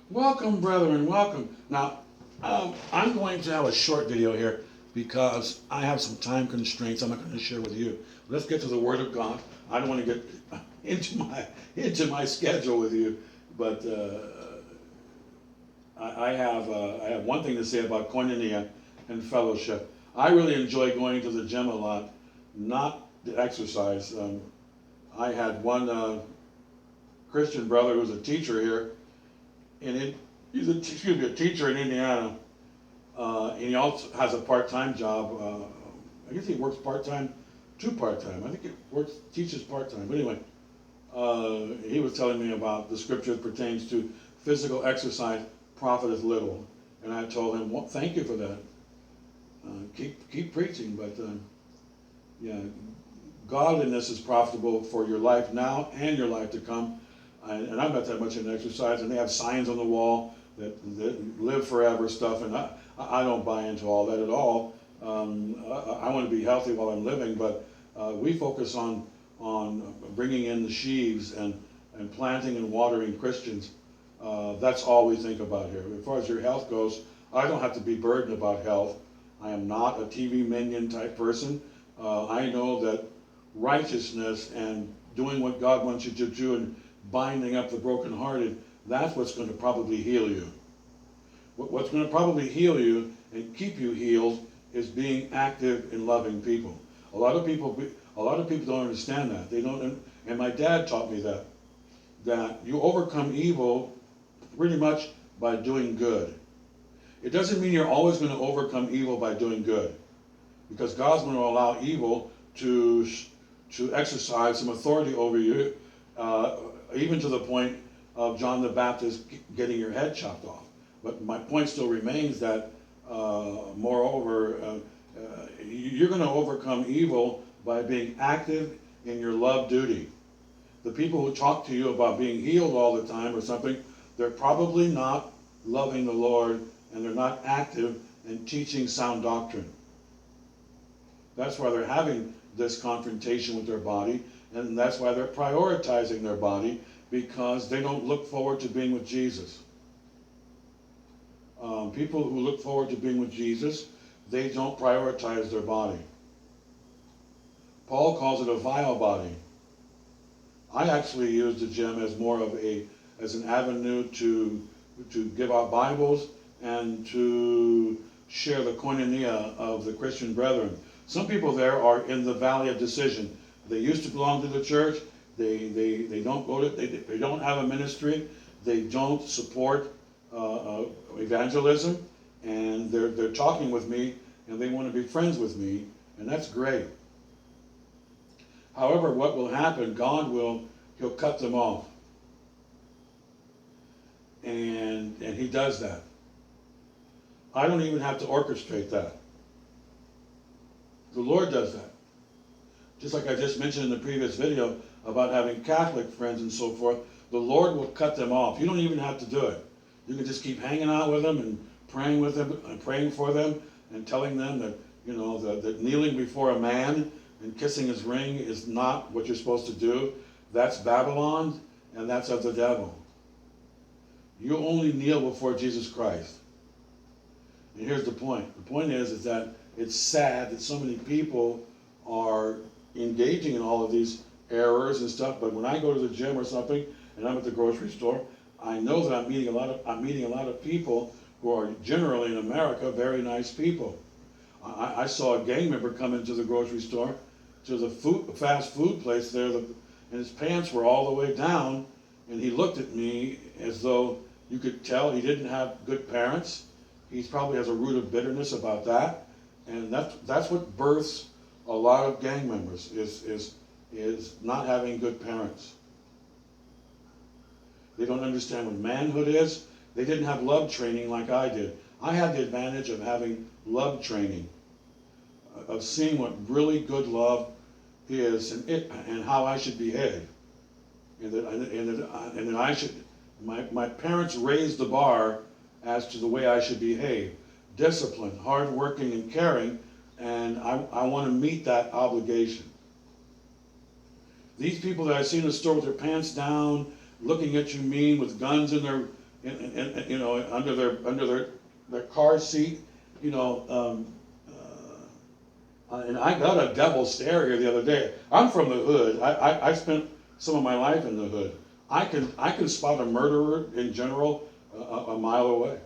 Welcome, brethren, welcome. Now, I'm going to have a short video here because I have some time constraints I'm not going to share with you. Let's get to the Word of God. I don't want to get into my schedule with you, but I have one thing to say about koinonia and fellowship. I really enjoy going to the gym a lot, not the exercise. I had one Christian brother who was a teacher here, and he's a teacher in Indiana, and he also has a part-time job. I guess he works part-time to part-time. I think he teaches part-time. But anyway, he was telling me about the scripture that pertains to physical exercise profiteth little, and I told him, well, thank you for that. Keep preaching, but yeah, godliness is profitable for your life now and your life to come. And I'm not that much into exercise, and they have signs on the wall that live forever stuff, and I don't buy into all that at all. I want to be healthy while I'm living, but we focus on bringing in the sheaves and planting and watering Christians. That's all we think about here. As far as your health goes, I don't have to be burdened about health. I am not a TV minion type person. I know that righteousness and doing what God wants you to do and binding up the brokenhearted, that's what's going to probably heal you. What's going to probably heal you and keep you healed is being active in loving people. A lot of people don't understand that. They don't, and my dad taught me that you overcome evil pretty much by doing good. It doesn't mean you're always going to overcome evil by doing good, because God's going to allow evil to exercise some authority over you, even to the point of John the Baptist getting your head chopped off. But my point still remains that, moreover, you're going to overcome evil by being active in your love duty. The people who talk to you about being healed all the time or something, they're probably not loving the Lord, and they're not active in teaching sound doctrine. That's why they're having this confrontation with their body, and that's why they're prioritizing their body, because they don't look forward to being with Jesus. People who look forward to being with Jesus, they don't prioritize their body. Paul calls it a vile body. I actually use the gym as more of as an avenue to give out Bibles and to share the koinonia of the Christian brethren. Some people there are in the valley of decision. They used to belong to the church. They don't go to. They don't have a ministry. They don't support evangelism, and they're talking with me, and they want to be friends with me, and that's great. However, what will happen? He'll cut them off, and he does that. I don't even have to orchestrate that. The Lord does that. Just like I just mentioned in the previous video about having Catholic friends and so forth, the Lord will cut them off. You don't even have to do it. You can just keep hanging out with them and praying with them and praying for them and telling them that, that kneeling before a man and kissing his ring is not what you're supposed to do. That's Babylon, and that's of the devil. You only kneel before Jesus Christ. And here's the point. The point is that it's sad that so many people are engaging in all of these errors and stuff, but when I go to the gym or something and I'm at the grocery store, I know that I'm meeting a lot of people who are generally in America very nice people. I saw a gang member come into the grocery store, to the fast food place there, and his pants were all the way down, and he looked at me as though you could tell he didn't have good parents. He probably has a root of bitterness about that, and that's what births a lot of gang members, is not having good parents. They don't understand what manhood is. They didn't have love training like I did. I had the advantage of having love training, of seeing what really good love is and how I should behave, and that I should. My parents raised the bar as to the way I should behave, disciplined, hardworking, and caring, and I want to meet that obligation. These people that I see in the store with their pants down, looking at you mean with guns in you know, under their car seat, you know. And I got a devil stare here the other day. I'm from the hood. I spent some of my life in the hood. I can spot a murderer in general a mile away,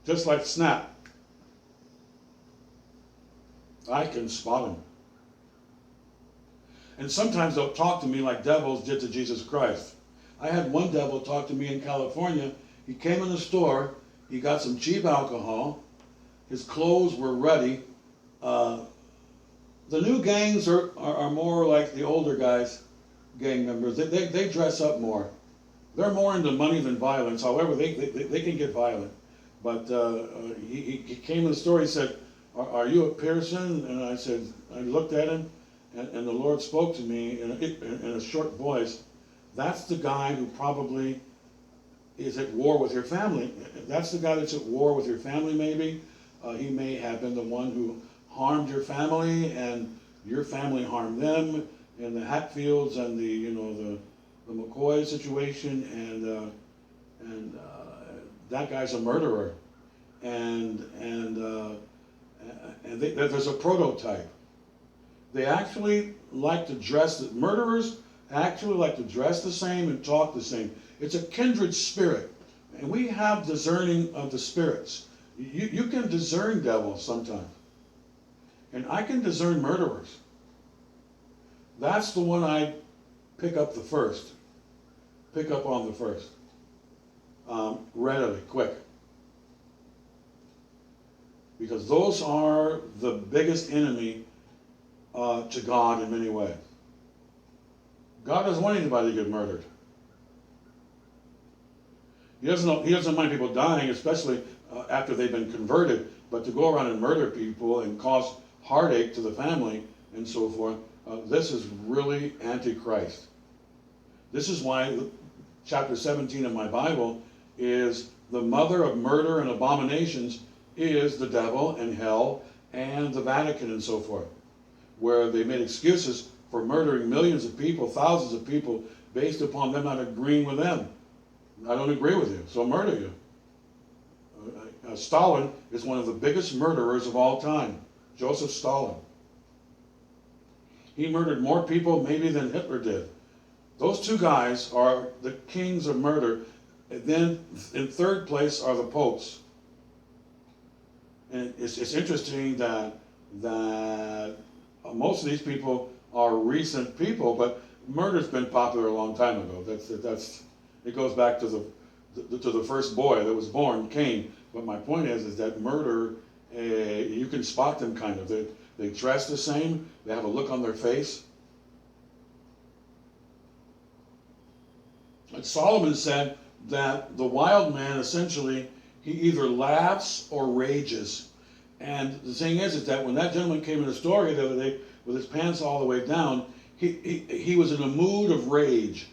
just like snap. I can spot him. And sometimes they'll talk to me like devils did to Jesus Christ. I had one devil talk to me in California. He came in the store. He got some cheap alcohol. His clothes were ruddy. The new gangs are more like the older guys, gang members. They dress up more. They're more into money than violence. However, they can get violent. But he came in the store. He said, are you a Pearson? And I said, I looked at him, and the Lord spoke to me in a short voice. That's the guy who probably is at war with your family. That's the guy that's at war with your family, maybe. He may have been the one who harmed your family, and your family harmed them in the Hatfields and the McCoy situation, and that guy's a murderer, and there's a prototype. They actually like to dress. Murderers actually like to dress the same and talk the same. It's a kindred spirit, and we have discerning of the spirits. You can discern devils sometimes. And I can discern murderers. That's the one I pick up on the first. Readily, quick. Because those are the biggest enemy to God in many ways. God doesn't want anybody to get murdered. He doesn't mind people dying, especially after they've been converted, but to go around and murder people and cause heartache to the family and so forth, this is really antichrist. This is why chapter 17 of my Bible is the mother of murder and abominations is the devil and hell and the Vatican and so forth, where they made excuses for murdering millions of people, thousands of people, based upon them not agreeing with them. I don't agree with you, so I'll murder you. Stalin is one of the biggest murderers of all time. Joseph Stalin. He murdered more people maybe than Hitler did. Those two guys are the kings of murder. And then in third place are the popes. And it's interesting that most of these people are recent people, but murder's been popular a long time ago. It goes back to the first boy that was born, Cain. But my point is that murder, you can spot them kind of. They dress the same. They have a look on their face. And Solomon said that the wild man essentially, he either laughs or rages. And the thing is that when that gentleman came in the store the other day with his pants all the way down, he was in a mood of rage.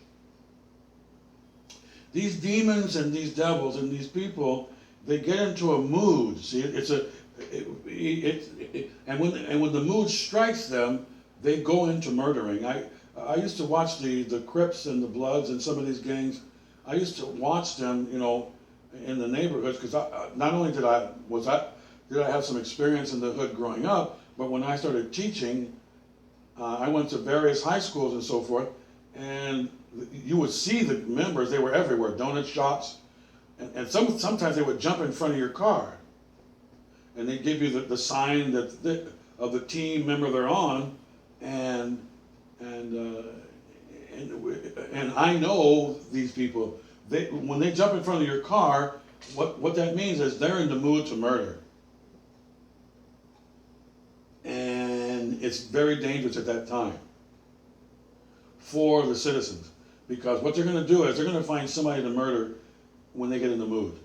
These demons and these devils and these people, they get into a mood. See, and when the mood strikes them, they go into murdering. I used to watch the Crips and the Bloods and some of these gangs. I used to watch them, in the neighborhoods, because not only did I have some experience in the hood growing up, but when I started teaching, I went to various high schools and so forth, and you would see the members. They were everywhere, donut shops, and sometimes they would jump in front of your car, and they give you the sign of the team member they're on, and I know these people. When they jump in front of your car, what that means is they're in the mood to murder. And it's very dangerous at that time for the citizens, because what they're going to do is they're going to find somebody to murder when they get in the mood.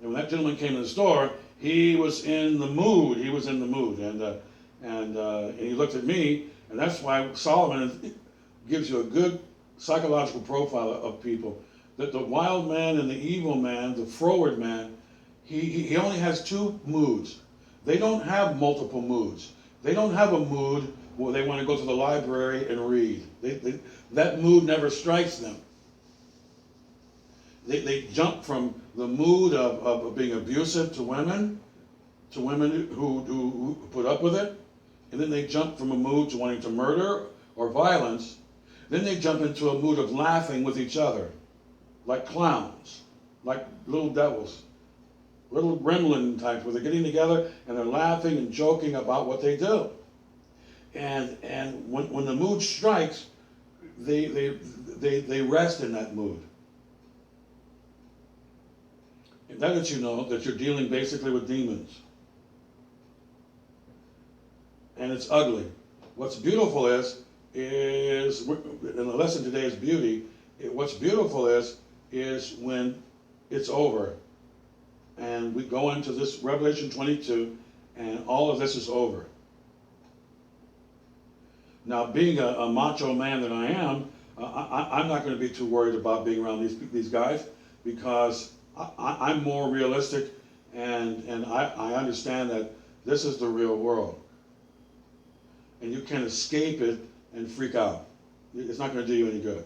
And when that gentleman came to the store, he was in the mood. He was in the mood, and he looked at me, and that's why Solomon gives you a good psychological profile of people. That the wild man and the evil man, the froward man, he only has two moods. They don't have multiple moods. They don't have a mood where they want to go to the library and read. That mood never strikes them. They jump from the mood of being abusive to women who put up with it, and then they jump from a mood to wanting to murder or violence. Then they jump into a mood of laughing with each other, like clowns, like little devils, little gremlin types, where they're getting together and they're laughing and joking about what they do. And when the mood strikes, they rest in that mood. And that lets you know that you're dealing basically with demons. And it's ugly. What's beautiful is and the lesson today is beauty. What's beautiful is when it's over. And we go into this Revelation 22, and all of this is over. Now, being a macho man that I am, I'm not going to be too worried about being around these guys, because I'm more realistic, and I understand that this is the real world. And you can't escape it and freak out. It's not going to do you any good.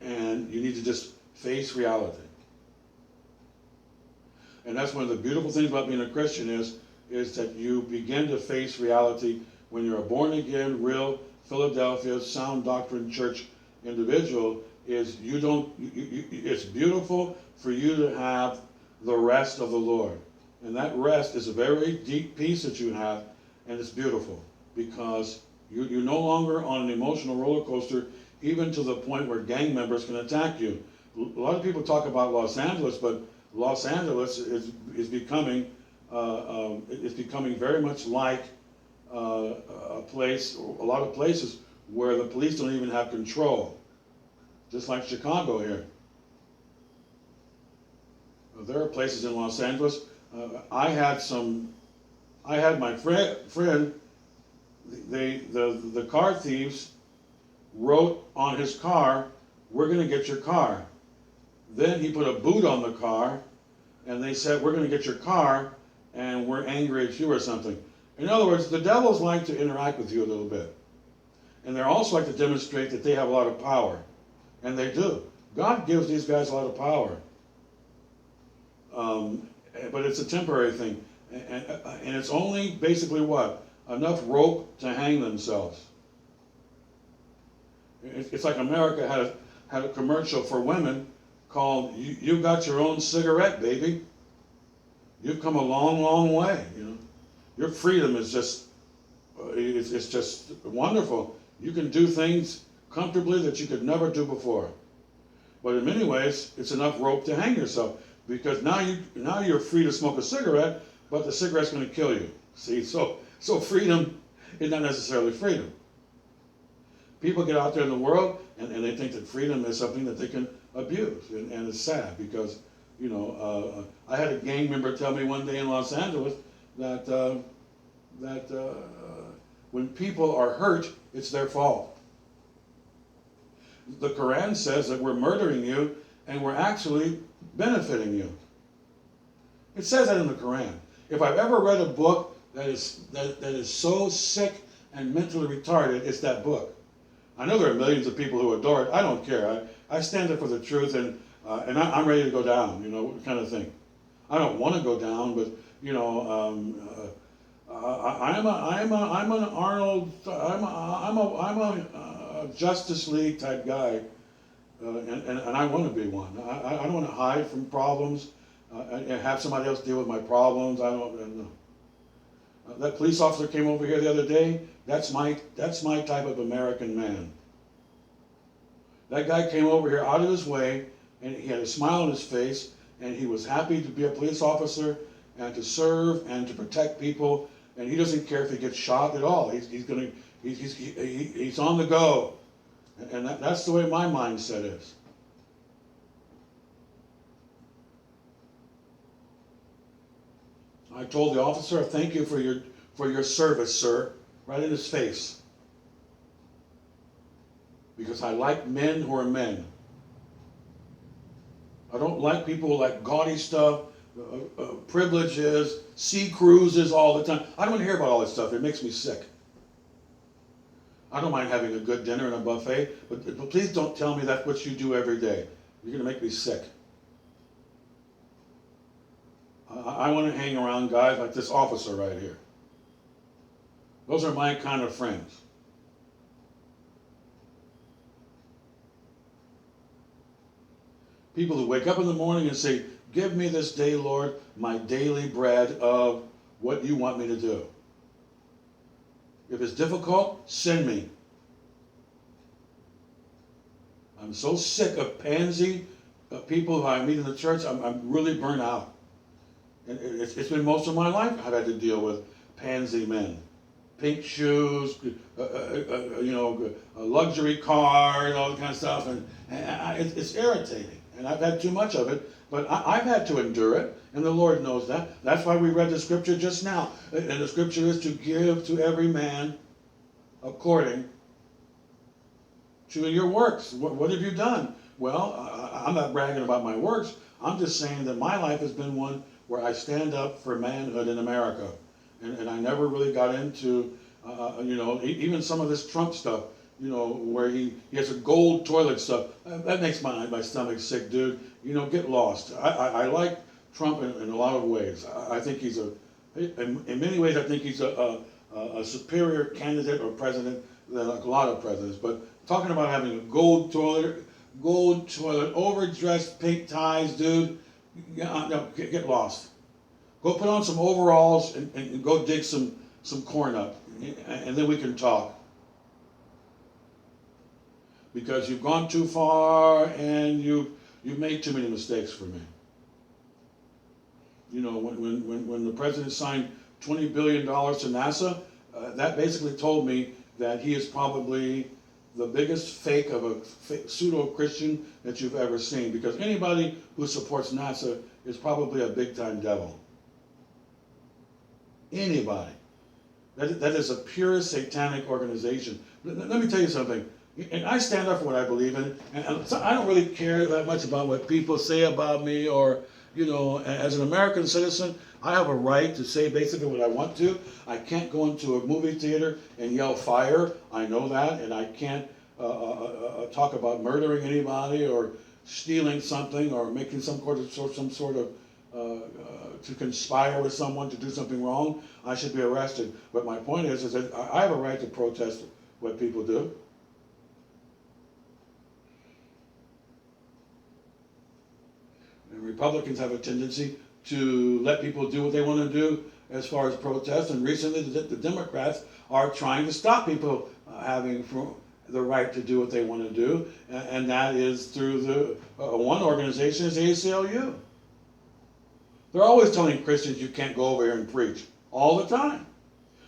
And you need to just face reality. And that's one of the beautiful things about being a Christian is that you begin to face reality when you're a born-again, real Philadelphia sound doctrine church individual. It's beautiful for you to have the rest of the Lord. And that rest is a very deep peace that you have, and it's beautiful because you're no longer on an emotional roller coaster, even to the point where gang members can attack you. A lot of people talk about Los Angeles, but Los Angeles is becoming very much like a place, a lot of places where the police don't even have control, just like Chicago here. There are places in Los Angeles. I had my friend. The car thieves wrote on his car, "We're going to get your car." Then he put a boot on the car, and they said, "We're going to get your car, and we're angry at you," or something. In other words, the devils like to interact with you a little bit. And they also like to demonstrate that they have a lot of power. And they do. God gives these guys a lot of power. But it's a temporary thing. And it's only basically what? Enough rope to hang themselves. It's like America had a commercial for women called "You Got Your Own Cigarette, Baby." You've come a long, long way. You know, your freedom is just it's just wonderful. You can do things comfortably that you could never do before. But in many ways, it's enough rope to hang yourself, because now you're free to smoke a cigarette, but the cigarette's going to kill you. See, so freedom is not necessarily freedom. People get out there in the world and they think that freedom is something that they can abuse, and it's sad because, you know, I had a gang member tell me one day in Los Angeles that when people are hurt, it's their fault. The Quran says that we're murdering you and we're actually benefiting you. It says that in the Quran. If I've ever read a book that is so sick and mentally retarded, it's that book. I know there are millions of people who adore it. I don't care. I stand up for the truth, and I'm ready to go down, you know, kind of thing. I don't want to go down, but you know, I'm an Arnold. I'm a Justice League type guy, and I want to be one. I don't want to hide from problems and have somebody else deal with my problems. I don't know. That police officer came over here the other day. That's my type of American man. That guy came over here out of his way, and he had a smile on his face, and he was happy to be a police officer and to serve and to protect people. And he doesn't care if he gets shot at all. He's on the go, and that's the way my mindset is. I told the officer, "Thank you for your service, sir," right in his face. Because I like men who are men. I don't like people who like gaudy stuff, privileges, sea cruises all the time. I don't want to hear about all that stuff. It makes me sick. I don't mind having a good dinner and a buffet, but please don't tell me that's what you do every day. You're going to make me sick. I want to hang around guys like this officer right here. Those are my kind of friends. People who wake up in the morning and say, give me this day, Lord, my daily bread of what you want me to do. If it's difficult, send me. I'm so sick of pansy people who I meet in the church. I'm really burnt out. And it's been most of my life I've had to deal with pansy men. Pink shoes, a luxury car, and all that kind of stuff. And it's irritating. And I've had too much of it. But I've had to endure it, and the Lord knows that. That's why we read the scripture just now. And the scripture is to give to every man according to your works. What have you done? Well, I'm not bragging about my works. I'm just saying that my life has been one where I stand up for manhood in America. And I never really got into, even some of this Trump stuff, where he has a gold toilet stuff. That makes my stomach sick, dude. Get lost. I like Trump in a lot of ways. I think he's in many ways, I think he's a superior candidate or president than a lot of presidents. But talking about having a gold toilet, overdressed pink ties, dude, no, get lost. Go put on some overalls and go dig some corn up, and then we can talk. Because you've gone too far and you've made too many mistakes for me. When the president signed $20 billion to NASA, that basically told me that he is probably the biggest fake of a pseudo-Christian that you've ever seen. Because anybody who supports NASA is probably a big-time devil. Anybody. That is a pure satanic organization. Let me tell you something. And I stand up for what I believe in, and so I don't really care that much about what people say about me, or, as an American citizen, I have a right to say basically what I want to. I can't go into a movie theater and yell fire, I know that, and I can't talk about murdering anybody or stealing something or making some sort of to conspire with someone to do something wrong. I should be arrested. But my point is that I have a right to protest what people do. And Republicans have a tendency to let people do what they want to do as far as protest. And recently, the Democrats are trying to stop people having the right to do what they want to do, and that is through the one organization is the ACLU. They're always telling Christians you can't go over here and preach all the time.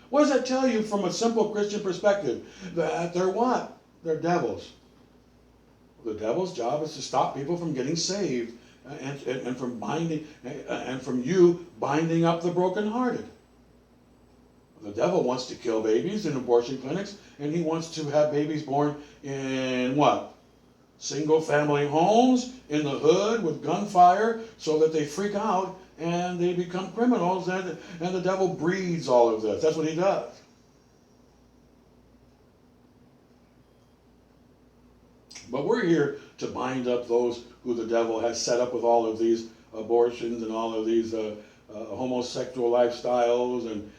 What does that tell you from a simple Christian perspective? That they're what? They're devils. The devil's job is to stop people from getting saved. And from you binding up the brokenhearted. The devil wants to kill babies in abortion clinics, and he wants to have babies born in what? Single family homes in the hood with gunfire, so that they freak out and they become criminals, and the devil breeds all of this. That's what he does. But we're here to bind up those who the devil has set up with all of these abortions and all of these homosexual lifestyles and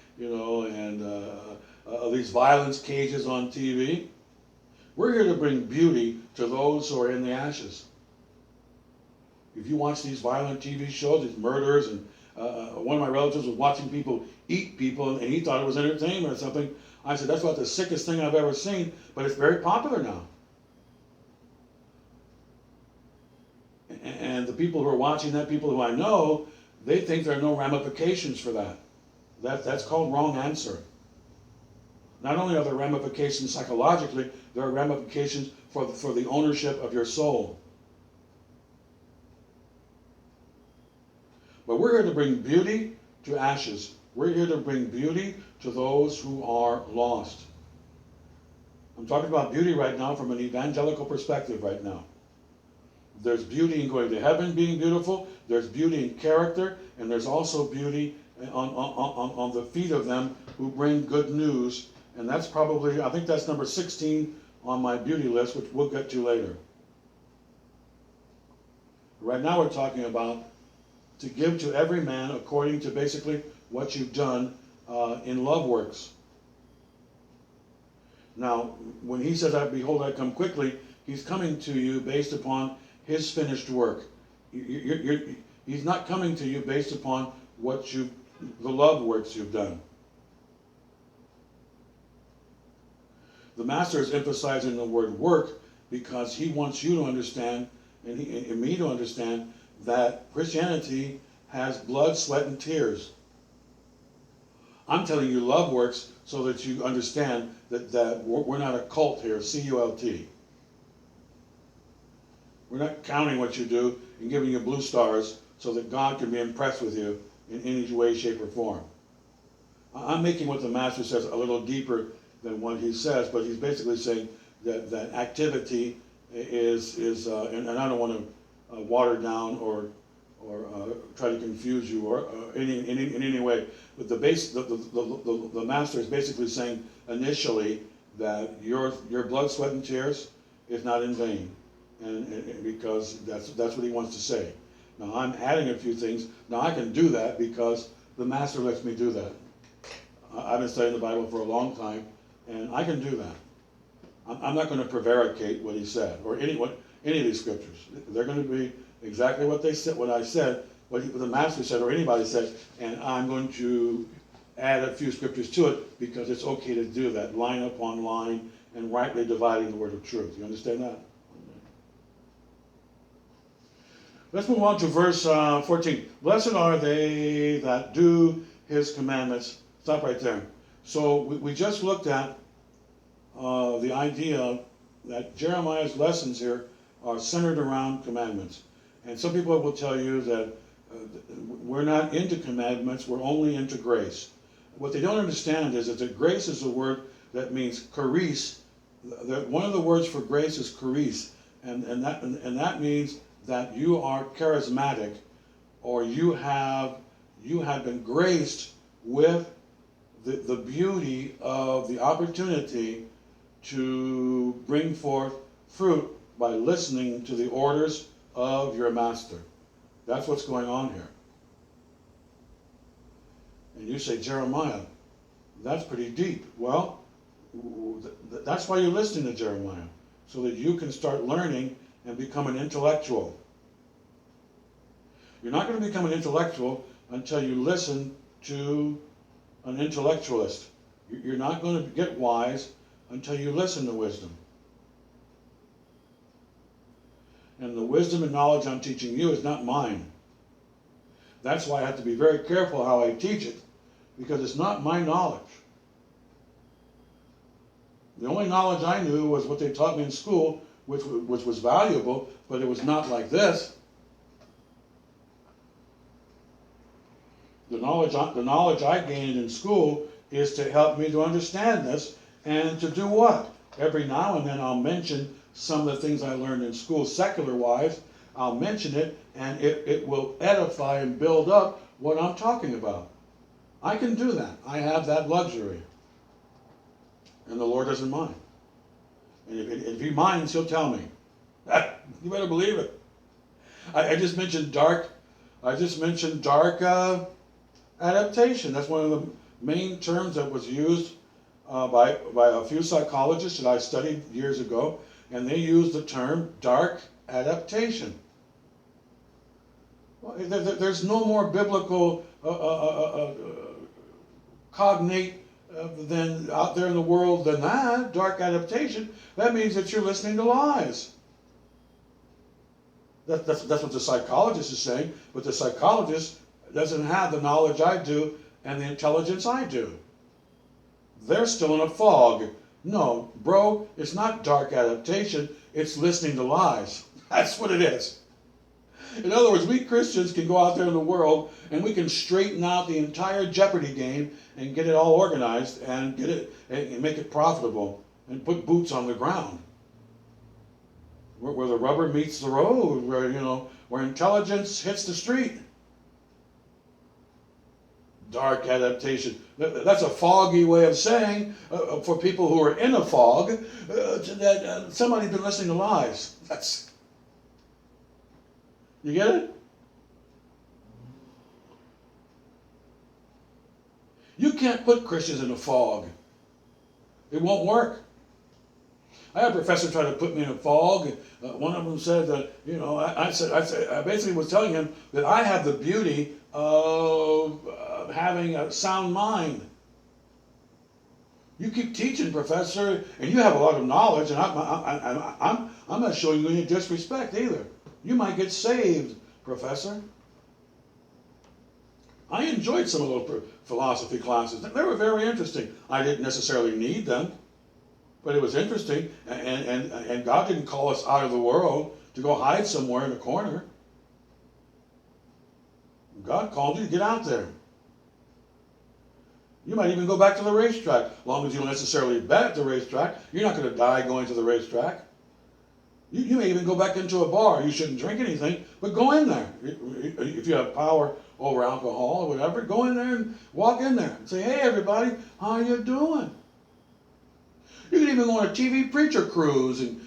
these violence cages on TV. We're here to bring beauty to those who are in the ashes. If you watch these violent TV shows, these murders, and one of my relatives was watching people eat people, and he thought it was entertainment or something. I said, that's about the sickest thing I've ever seen, but it's very popular now. And the people who are watching that, people who I know, they think there are no ramifications for that. That's called wrong answer. Not only are there ramifications psychologically, there are ramifications for the ownership of your soul. But we're here to bring beauty to ashes. We're here to bring beauty to those who are lost. I'm talking about beauty right now from an evangelical perspective right now. There's beauty in going to heaven being beautiful. There's beauty in character. And there's also beauty on the feet of them who bring good news And that's probably, I think that's number 16 on my beauty list, which we'll get to later. Right now we're talking about to give to every man according to basically what you've done in love works. Now, when he says, behold, I come quickly, he's coming to you based upon his finished work. He's not coming to you based upon the love works you've done. The Master is emphasizing the word work because he wants you to understand, and me to understand, that Christianity has blood, sweat, and tears. I'm telling you love works so that you understand that we're not a cult here, C-U-L-T. We're not counting what you do and giving you blue stars so that God can be impressed with you in any way, shape, or form. I'm making what the Master says a little deeper than what he says, but he's basically saying that activity is and I don't want to water down or try to confuse you or in any way. But the Master is basically saying initially that your blood, sweat, and tears is not in vain, and because that's what he wants to say. Now I'm adding a few things. Now I can do that because the Master lets me do that. I've been studying the Bible for a long time, and I can do that. I'm not going to prevaricate what he said or any of these scriptures. They're going to be exactly what they said, what I said, what the Master said, or anybody said, and I'm going to add a few scriptures to it because it's okay to do that, line upon line, and rightly dividing the word of truth. You understand that? Let's move on to verse 14. Blessed are they that do his commandments. Stop right there. So we just looked at the idea that Jeremiah's lessons here are centered around commandments. And some people will tell you that we're not into commandments, we're only into grace. What they don't understand is that grace is a word that means charis. One of the words for grace is charis, and that means that you are charismatic, or you have been graced with the beauty of the opportunity to bring forth fruit by listening to the orders of your Master. That's what's going on here. And you say, Jeremiah, that's pretty deep. Well, that's why you're listening to Jeremiah, so that you can start learning and become an intellectual. You're not going to become an intellectual until you listen to an intellectualist. You're not going to get wise until you listen to wisdom. And the wisdom and knowledge I'm teaching you is not mine. That's why I have to be very careful how I teach it, because it's not my knowledge. The only knowledge I knew was what they taught me in school, which was valuable, but it was not like this. The knowledge I gained in school is to help me to understand this and to do what? Every now and then I'll mention some of the things I learned in school secular-wise. I'll mention it, and it will edify and build up what I'm talking about. I can do that. I have that luxury. And the Lord doesn't mind. And if he minds, he'll tell me. You better believe it. I just mentioned dark adaptation. That's one of the main terms that was used by a few psychologists that I studied years ago, and they used the term dark adaptation. Well, there's no more biblical cognate than out there in the world than that. Dark adaptation. That means that you're listening to lies. That's what the psychologist is saying, but the psychologist doesn't have the knowledge I do and the intelligence I do. They're still in a fog. No, bro, it's not dark adaptation, it's listening to lies. That's what it is. In other words, we Christians can go out there in the world and we can straighten out the entire Jeopardy game and get it all organized and get it and make it profitable and put boots on the ground. Where the rubber meets the road, where intelligence hits the street. Dark adaptation. That's a foggy way of saying, for people who are in a fog, that somebody's been listening to lies. You get it? You can't put Christians in a fog. It won't work. I had a professor try to put me in a fog. One of them said that, I basically was telling him that I have the beauty of having a sound mind. You keep teaching, professor, and you have a lot of knowledge, and I'm not showing you any disrespect either. You might get saved, professor. I enjoyed some of those philosophy classes. They were very interesting. I didn't necessarily need them, but it was interesting. And God didn't call us out of the world to go hide somewhere in a corner. God called you to get out there. You might even go back to the racetrack. As long as you don't necessarily bet at the racetrack, you're not going to die going to the racetrack. You may even go back into a bar. You shouldn't drink anything, but go in there. If you have power over alcohol or whatever, go in there and walk in there and say, hey, everybody, how you doing? You can even go on a TV preacher cruise, and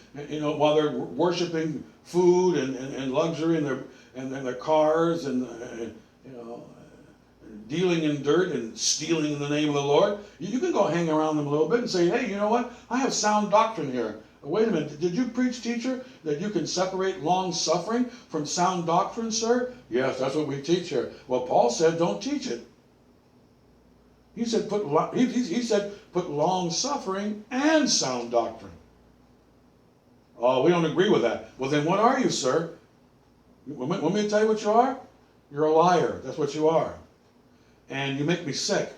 while they're worshiping food and luxury and their cars and dealing in dirt and stealing in the name of the Lord, you can go hang around them a little bit and say, hey, you know what? I have sound doctrine here. Wait a minute, did you preach, teacher, that you can separate long suffering from sound doctrine, sir? Yes, that's what we teach here. Well, Paul said, don't teach it. He said, put long suffering and sound doctrine. Oh, we don't agree with that. Well, then what are you, sir? Want me to tell you what you are? You're a liar. That's what you are. And you make me sick.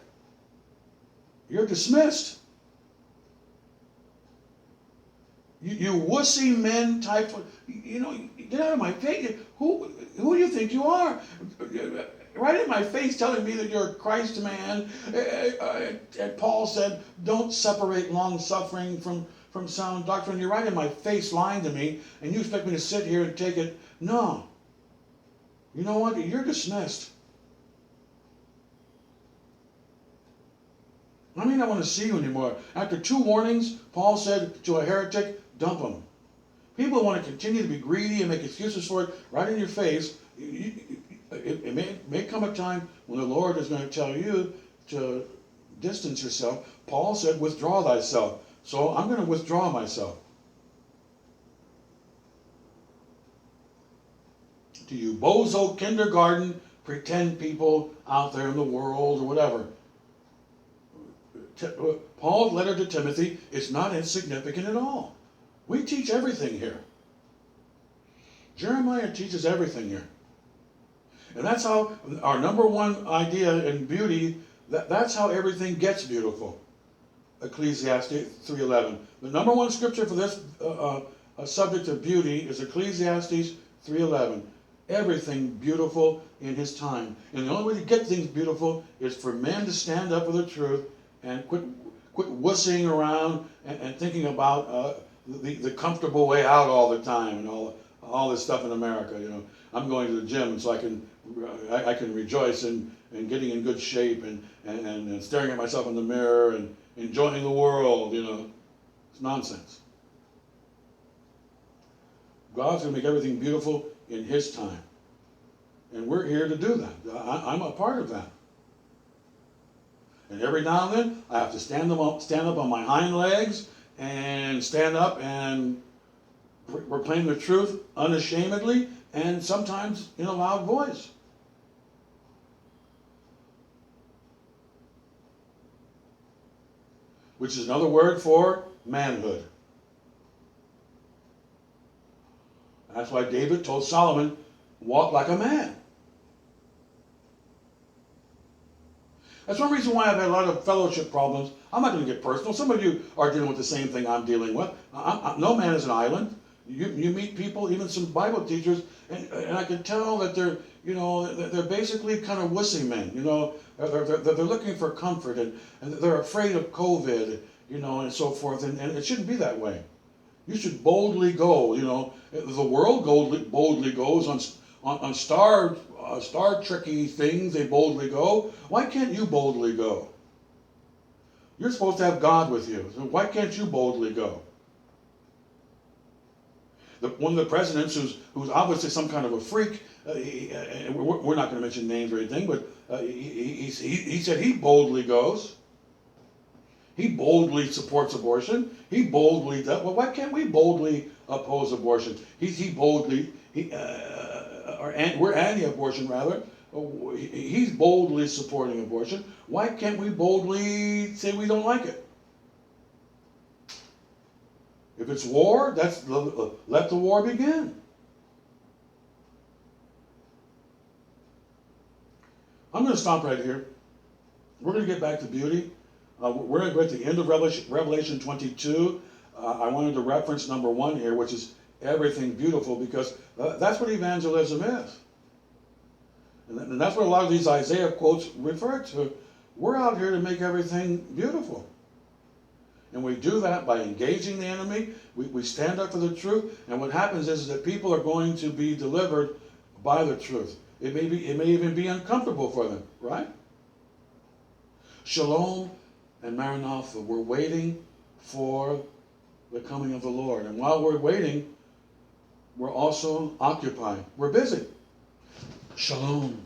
You're dismissed. You wussy men type of, get out of my face. Who do you think you are? Right in my face telling me that you're a Christ man. And Paul said, don't separate long suffering from sound doctrine. You're right in my face lying to me, and you expect me to sit here and take it. No. You know what? You're dismissed. I may not want to see you anymore. After 2 warnings, Paul said to a heretic, dump him. People want to continue to be greedy and make excuses for it right in your face. It may come a time when the Lord is going to tell you to distance yourself. Paul said, withdraw thyself. So I'm going to withdraw myself. To you bozo kindergarten pretend people out there in the world or whatever. Paul's letter to Timothy is not insignificant at all. We teach everything here. Jeremiah teaches everything here. And that's how our number one idea in beauty, that's how everything gets beautiful. Ecclesiastes 3:11. The number one scripture for this subject of beauty is Ecclesiastes 3:11. Everything beautiful in his time. And the only way to get things beautiful is for men to stand up for the truth and quit wussing around and thinking about the comfortable way out all the time and all this stuff in America. I'm going to the gym so I can rejoice in getting in good shape and staring at myself in the mirror and enjoying the world. It's nonsense. God's going to make everything beautiful in his time, and we're here to do that. I'm a part of that. And every now and then, I have to stand up on my hind legs and stand up and proclaim the truth unashamedly and sometimes in a loud voice. Which is another word for manhood. That's why David told Solomon, walk like a man. That's one reason why I've had a lot of fellowship problems. I'm not going to get personal. Some of you are dealing with the same thing I'm dealing with. No man is an island. You meet people, even some Bible teachers, and I can tell that they're basically kind of wussy men. They're looking for comfort, and they're afraid of COVID, and so forth. And it shouldn't be that way. You should boldly go. The world boldly goes on star Star Trekky things, they boldly go. Why can't you boldly go? You're supposed to have God with you. So why can't you boldly go? One of the presidents, who's obviously some kind of a freak, we're not going to mention names or anything, but he said he boldly goes. He boldly supports abortion. He boldly does. Well, why can't we boldly oppose abortion? We're anti-abortion rather. He's boldly supporting abortion. Why can't we boldly say we don't like it? If it's war, let the war begin. I'm going to stop right here. We're going to get back to beauty. We're going to go at the end of Revelation 22. I wanted to reference number 1 here, which is everything beautiful, because that's what evangelism is. And that's what a lot of these Isaiah quotes refer to. We're out here to make everything beautiful. And we do that by engaging the enemy. We stand up for the truth. And what happens is that people are going to be delivered by the truth. It may even be uncomfortable for them, right? Shalom and Maranatha. We're waiting for the coming of the Lord. And while we're waiting, we're also occupied. We're busy. Shalom.